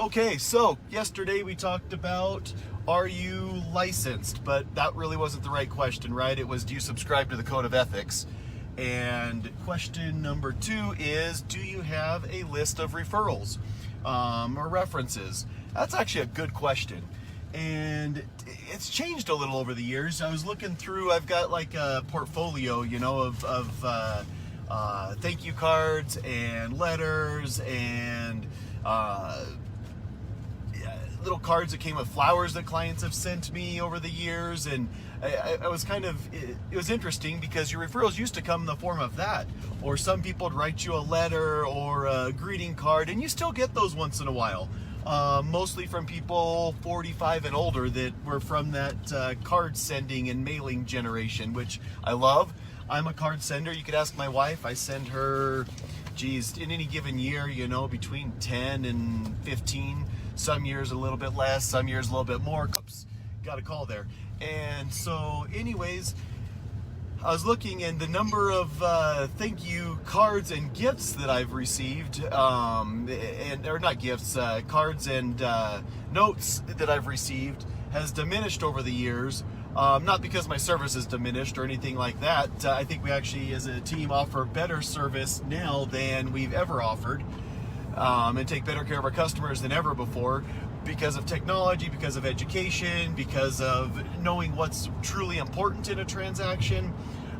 Okay, so yesterday we talked about, are you licensed? But that really wasn't the right question, right? It was, do you subscribe to the code of ethics? And question number 2 is, do you have a list of referrals or references? That's actually a good question. And it's changed a little over the years. I was looking through, I've got like a portfolio, of thank you cards and letters and little cards that came with flowers that clients have sent me over the years. And I was kind of, it was interesting because your referrals used to come in the form of that, or some people would write you a letter or a greeting card, and you still get those once in a while. Mostly from people 45 and older that were from that card sending and mailing generation, which I love. I'm a card sender. You could ask my wife. I send her, in any given year, between 10 and 15. Some years a little bit less, some years a little bit more. Oops, got a call there. And so anyways, I was looking, and the number of thank you cards and gifts that I've received, or not gifts, cards and notes that I've received has diminished over the years. Not because my service has diminished or anything like that. I think we actually, as a team, offer better service now than we've ever offered, and take better care of our customers than ever before, because of technology, because of education, because of knowing what's truly important in a transaction.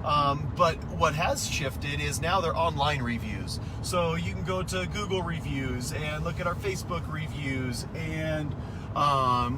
But what has shifted is now they're online reviews. So you can go to Google reviews and look at our Facebook reviews and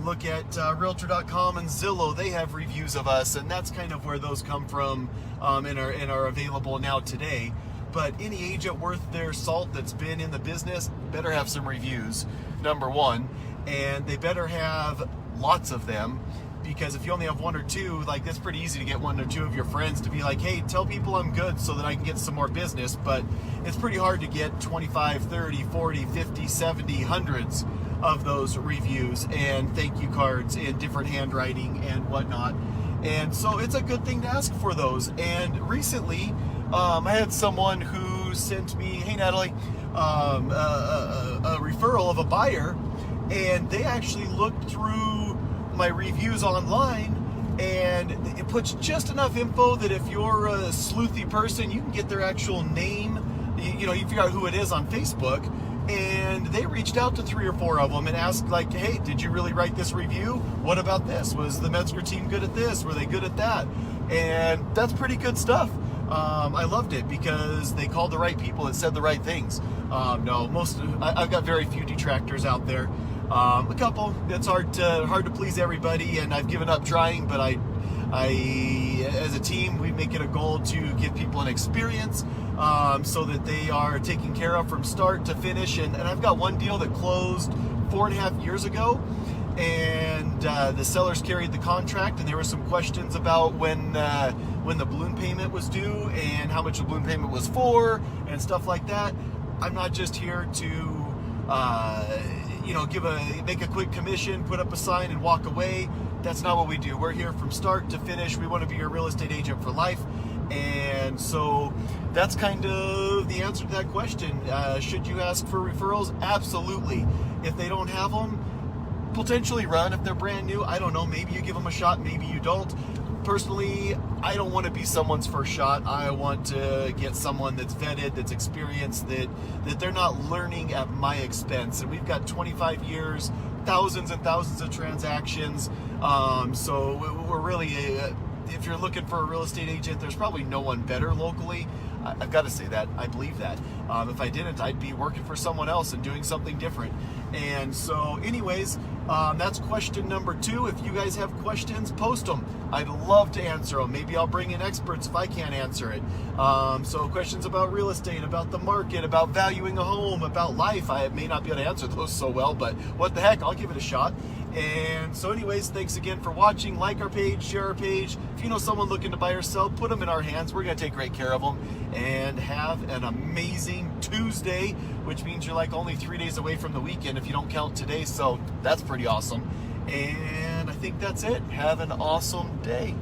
look at Realtor.com and Zillow. They have reviews of us, and that's kind of where those come from and are available now today. But any agent worth their salt that's been in the business better have some reviews, number one, and they better have lots of them, because if you only have one or two, like, that's pretty easy to get one or two of your friends to be like, hey, tell people I'm good so that I can get some more business. But it's pretty hard to get 25, 30, 40, 50, 70, hundreds of those reviews and thank you cards in different handwriting and whatnot. And so it's a good thing to ask for those. And recently, I had someone who sent me, hey Natalie, a referral of a buyer, and they actually looked through my reviews online, and it puts just enough info that if you're a sleuthy person, you can get their actual name. You figure out who it is on Facebook, and they reached out to 3 or 4 of them and asked, like, hey, did you really write this review? What about this? Was the Metzger team good at this? Were they good at that? And that's pretty good stuff. I loved it because they called the right people and said the right things. I've got very few detractors out there. A couple. It's hard to please everybody, and I've given up trying. But I, as a team, we make it a goal to give people an experience, so that they are taken care of from start to finish. And I've got one deal that closed 4.5 years ago. And the sellers carried the contract, and there were some questions about when the balloon payment was due and how much the balloon payment was for and stuff like that. I'm not just here to make a quick commission, put up a sign, and walk away. That's not what we do. We're here from start to finish. We want to be your real estate agent for life. And so that's kind of the answer to that question. Should you ask for referrals? Absolutely. If they don't have them, potentially run. If they're brand new, I don't know, maybe you give them a shot, maybe you don't. Personally, I don't want to be someone's first shot. I want to get someone that's vetted, that's experienced, that they're not learning at my expense. And we've got 25 years, thousands and thousands of transactions. So we're really, if you're looking for a real estate agent, there's probably no one better locally. I've got to say that. I believe that. If I didn't, I'd be working for someone else and doing something different. And so anyways, that's question number 2. If you guys have questions, post them. I'd love to answer them. Maybe I'll bring in experts if I can't answer it. So questions about real estate, about the market, about valuing a home, about life. I may not be able to answer those so well, but what the heck, I'll give it a shot. And so anyways, thanks again for watching. Like our page, share our page. If you know someone looking to buy or sell, put them in our hands. We're going to take great care of them. And have an amazing Tuesday, which means you're like only 3 days away from the weekend if you don't count today. So that's pretty awesome. And I think that's it. Have an awesome day.